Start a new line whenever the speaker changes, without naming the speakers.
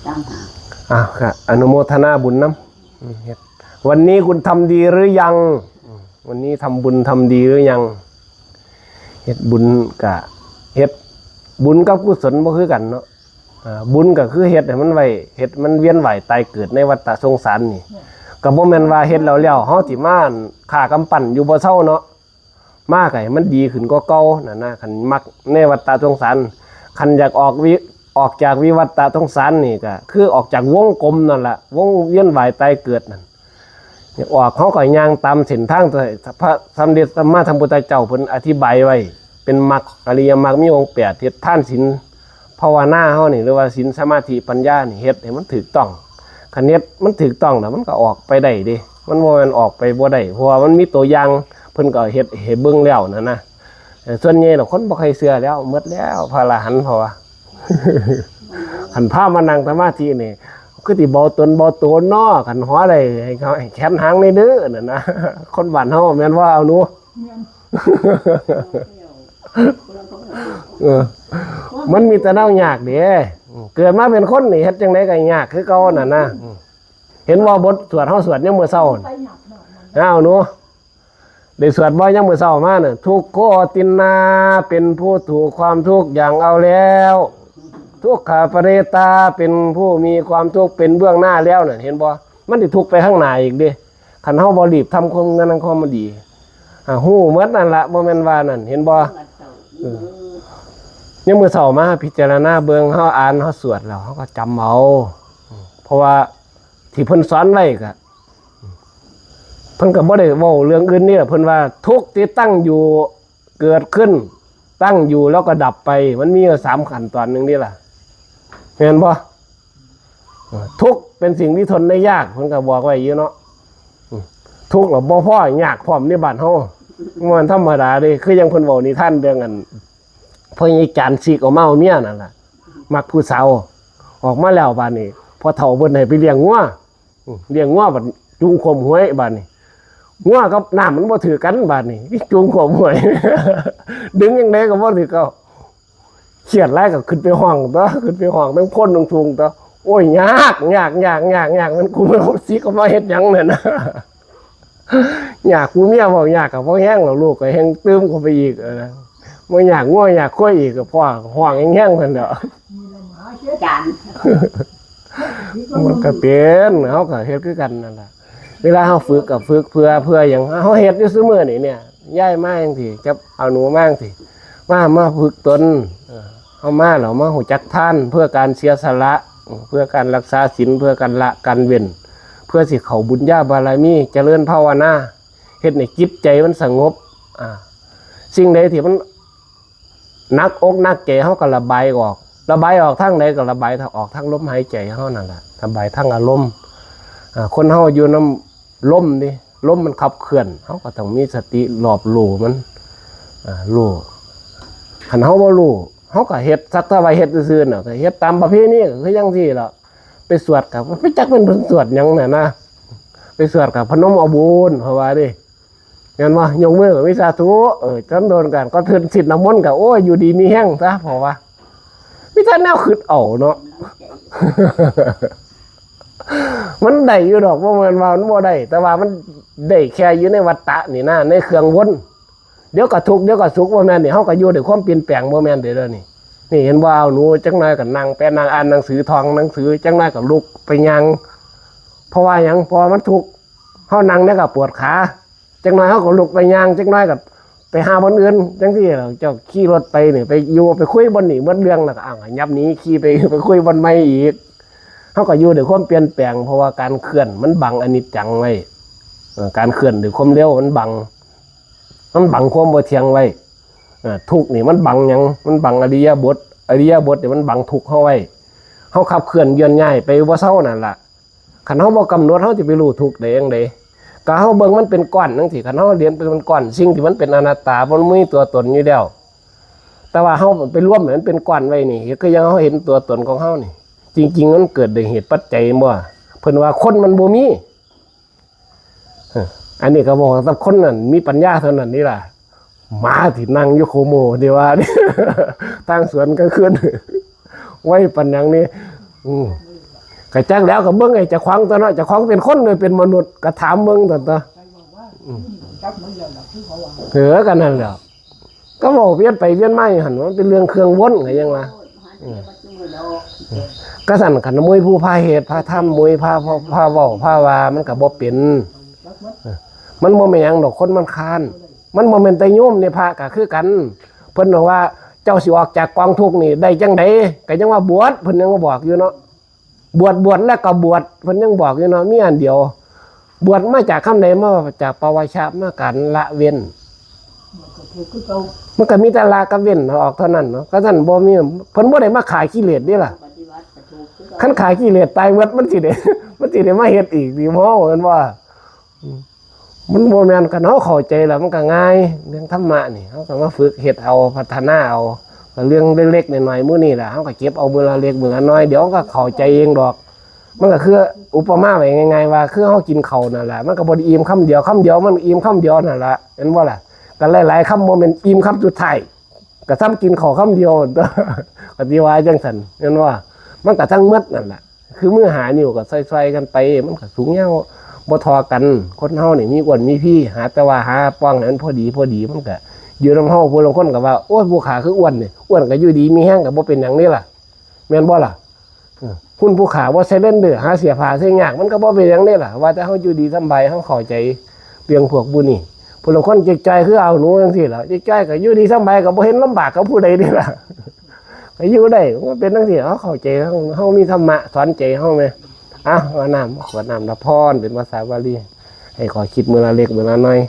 ตั้งหา
ครับอนุโมทนาบุญน้ำวันนี้คุณทำดีหรือยังวันนี้ทำบุญทำดีหรือยังเฮ็ดบุญกะเฮ็ดบุญกับกุศลบ่คือกันเนาะบุญก็คือเฮ็ดให้มันไว้เฮ็ดมันเวียนว่ายตายเกิดในวัฏสงสารนี่ก็บ่แม่นว่าเฮ็ดแล้วเฮาสิมาฆ่ากำปั้นอยู่บ่เซาเนาะมาก็ให้มันดีขึ้นกว่าเก่านั่นนะคันมักในวัฏสงสารคันอยากออกจากวิวัฏสงสารนี่ก็คือออกจากวงกลมนั่นล่ะวงเวียนว่ายตายเกิดนั่นออกเขาก็ย่างตามเส้นทางพระสมเด็จสัมมาสัมพุทธเจ้าเพิ่นอธิบายไว้เป็นมรรคอริยมรรคมีองค์8เฮ็ดทานศีลภาวนาเฮานี่หรือว่าศีลสมาธิปัญญานี่เฮ็ดให้มันถูกต้องคันเฮ็ดมันถูกต้องแล้วมันก็ออกไปได้เด้มันบ่แม่นออกไปบ่ได้เพราะว่ามันมีตัวอย่างเพิ่นก็เฮ็ดให้เบิ่งแล้วนะส่วนใหญ่แล้วคนบ่ค่อยเชื่อแล้วหมดแล้วพระอรหันต์เพราะว่าคันพามานั่งสมาธินี่คือสิบ่ตนบ่โตนน้อคันหัวได้ให้เขาแขนหางในเด้อนั่นนะคนบ้านเฮาแม่นว่าเอาหนูมันมีแต่เน่ายากเด้เกิดมาเป็นคนนี่เฮ็ดจังได๋ก็ยากคือเก่านั่นนะเห็นว่าบทสวดเฮาสวดยามมื้อเช้าเอาหนูได้สวดบ่ยามมื้อเช้ามาน่ะทุกโขตินนาเป็นผู้ถูกความทุกข์อย่างเอาแล้วทุกขปริตาเป็นผู้มีความทุกข์เป็นเบื้องหน้าแล้วน่ะเห็นบ่มันสิทุกข์ไปข้างหน้าอีกเด้คันเฮาบ่รีบทำความนั้นความมันดีฮู้หมดนั่นล่ะบ่แม่นว่านั่นเห็นบ่ยังมื้อเช้ามาพิจารณาเบิ่งเฮาอ่านเฮาสวดแล้วเฮาก็จำเอาเพราะว่าที่เพิ่นสอนไว้ก็เพิ่นก็บ่ได้เว้าเรื่องอื่นนี่ล่ะเพิ่นว่าทุกข์ที่ตั้งอยู่เกิดขึ้นตั้งอยู่แล้วก็ดับไปมันมีอยู่3ขั้นตอนนึงนี่ล่ะเห็นบ่ทุกข์เป็นสิ่งที่ทนได้ยากเพิ่นก็บอกไว้อยู่เนาะทุกข์แล้วบ่พอยากพร้อมในบ้านเฮามันธรรมดาเด้คือยังเพิ่นเว้านิทานเรื่องอันพ่อใหญ่จานซีกออกมาเอาเมียนั่นล่ะมักผู้สาวออกมาแล้วบัดนี้พอเฒ่าเพิ่นให้ไปเลี้ยงงัวบัดจุงข่มหวยบัดนี้งัวกับน้ำมันบ่ถือกันบัดนี้จุงข่มหวย ดึงจังได๋ก็บ่ถือเขาเครียดหลายก็ขึ้นไปห้องตัวขึ้นไปห้องทั้งพ่นทั้งทุงตัวโอ้ยยากมันกูบ่สิก็มาเฮ็ดหยังนั่นน่ะ อยากกูเมียบอกอยากกับพ่อแห้งแล้วลูกก็แห้งตื้มเข้าไปอีกนะบ่อยากง่วอยากคุยอีกก็พ่อห้องแห้งๆเพิ่นเด้อมันก็เป็นเฮาก็เฮ็ดคือกันนั่นล่ะเวลาเฮาฝึกก็ฝึกเพื่อหยังเฮาเฮ็ดอยู่ซุมื้อนี่เนี่ยย้ายมาจังซี่กับเอาหนูมาจังซี่มาฝึกตนเฮามาแล้วมาฮู้จักทานเพื่อการเสียสละเพื่อการรักษาศีลเพื่อการละการเว้นเพื่อสิเข้าบุญญาบารมีเจริญภาวนาเฮ็ดให้จิตใจมันสงบสิ่งใดที่มันนักอกนักใจเฮาก็ระบายออกทางใดก็ระบายออกทางลมหายใจเฮานั่นล่ะระบายทางอารมณ์คนเฮาอยู่นำลมนี่ลมมันขับเคลื่อนเฮาก็ต้องมีสติรอบรู้มันรู้คันเฮาบ่รู้เฮาก็เฮ็ดสักแต่ว่าเฮ็ดซื่อๆน่ะก็เฮ็ดตามประเพณีก็คือจังซี่ล่ะไปสวดกับไปจักเป็นสวดหยังน่ะนะไปสวดกับพนมเอาบุญเพราะว่าดิงั้นว่ายกมือกับวิสาธุจำโดนกันก็ถึงสิทธิ์น้ำมนต์กับโอ้ยอยู่ดีมีแห้งซะเพราะว่าวิธีแนวขึ้นเอาเนาะ มันได้อยู่ดอกว่ามันบ่ได้แต่ว่ามันได้แค่อยู่ในวัฏฏะนี่นะในเครื่องวนเดี๋ยวก็ทุกข์เดี๋ยวก็สุขบ่แม่นนี่เฮาก็อยู่ด้วยความเปลี่ยนแปลงบ่แม่นเด้อนี่เห็นว่าเอาหนูจังน้อยก็นั่งไปนั่งอ่านหนังสือท่องหนังสือจังน้อยก็ลุกไปยังเพราะว่าหยังพอมันทุกข์เฮานั่งแล้วก็ปวดขาจังน้อยเฮาก็ลุกไปยังจังน้อยก็ไปหาบนอื่นจังซี่เจ้าขี่รถไปนี่ไปอยู่ไปคุยบนนี่บนเรื่องแล้วก็ยับหนีขี่ไปคุยบนใหม่อีกเฮาก็อยู่ด้วยความเปลี่ยนแปลงเพราะว่าการเคลื่อนมันบังอนิจจังไว้การเคลื่อนด้วยความเร็วมันบังความบ่เที่ยงไว้ทุกข์นี่มันบังหยังมันบังอริยบทนี่มันบังทุกข์เฮาไว้เฮาขับเคลื่อนเยือนย้ายไปบ่เซานั่นล่ะคันเฮาบ่กำหนดเฮาสิไปรู้ทุกข์ได้จังได๋ก็เฮาเบิ่งมันเป็นก้อนจังซี่คันเฮาเรียนเป็นก้อนสิ่งที่มันเป็นอนัตตาบ่มีตัวตนอยู่แล้วแต่ว่าเฮาไปรวมมันเป็นก้อนไว้นี่คือยังเฮาเห็นตัวตนของเฮานี่จริงๆมันเกิดด้วยเหตุปัจจัยบ่เพิ่นว่าคนมันบ่มีอันนี้ก็บอกว่าคนนั้นมีปัญญาเท่านั้นนี่ล่ะหมาที่นั่งอยู่โคโมเดี๋ยวว่าทางสวนก็ขึ้นไว้ปัญญังนี้ ก็จักแล้วก็เบิ่งไอ้เจ้าของตัวเนาะเจ้าของเป็นคนเลยเป็นมนุษย์ก็ถามเบิ่งตัวกันนั่นแหละก็บอกเวียนไปเวียนมาอยู่หั่นมันเป็นเรื่องเครื่องวนก็ยังว่าก็สั่นกันมวยผู้พาเหตุพาทำมวยพาเว้าพาวามันก็บ่เป็นมันบ่แม่นหยังดอกคนมันคานมันบ่แม่นแต่โยมในพระก็คือกันเพิ่นบอกว่าเจ้าสิออกจากกองทุกข์นี่ได้จังได๋ก็ยังว่าบวชเพิ่นยังมาบอกอยู่เนาะบวชแล้วก็บวชเพิ่นยังบอกอยู่เนาะมีอันเดียวบวชมาจากคำใดมาจากปวชะมาการละเว้นมันก็มีแต่ละกับเว้นออกเท่านั้นเนาะก็ท่านบ่มีเพิ่นบ่ได้มาขายกิเลสนี่ล่ะคันขายกิเลสตายหมดมันสิได้มาเฮ็ดอีกสิบ่เห็นว่ามันบ่แม่นกันเฮาเข้าใจแล้วมันก็ง่ายเรื่องธรรมะนี่เฮาก็มาฝึกเฮ็ดเอาพัฒนาเอาก็เรื่องเล็กๆน้อยๆมื้อนี้ล่ะเฮาก็เก็บเอามื้อละเล็กมื้อละน้อยเดี๋ยวก็เข้าใจเองดอกมันก็คืออุปมาไว้ง่ายๆว่าคือเฮากินข้าวนั่นแหละมันก็บ่ได้อิ่มคำเดียวมันอิ่มคำเดียวนั่นล่ะเห็นบ่ล่ะก็หลายๆคำบ่แม่นอิ่มคำสุดท้ายก็ซ้ำกินข้าวคำเดียวก็สิว่าจังซั่นเห็นว่ามันก็ทั้งหมดนั่นล่ะคือมือหานิ้วก็ซอยๆกันไปมันก็สูงยาวบ่ทอกันคนเฮานี่มีอ้วนมีพี่หาแต่ว่าหาป้องนั้นพอดีมันก็อยู่นำเฮาผู้ลางคนก็ว่าโอ้ยผู้ขาคืออ้วนนี่อ้วนก็อยู่ดีมีแห้งก็บ่เป็นหยังนี่ล่ะแม่นบ่ล่ะคุณผู้ขาว่าใช้เล่นเด้อหาเสียผ้าเสียยากมันก็บ่เป็นหยังนี่ล่ะว่าแต่เฮาอยู่ดีสบายเฮาเข้าใจเรื่องพวกบุนี่ผู้ลางคนจิตใจคือเอาหนูจังซี่ล่ะจิตใจก็อยู่ดีสบายก็บ่เห็นลำบากกับผู้ใดนี่ล่ะก็อยู่ได้มันเป็นจังซี่เฮาเข้าใจเฮามีธรรมะสอนใจเฮาแม่ขอน้ำละพรเป็นภาษาบาลีให้ขอคิดมื้อละเล็กมื้อละน้อย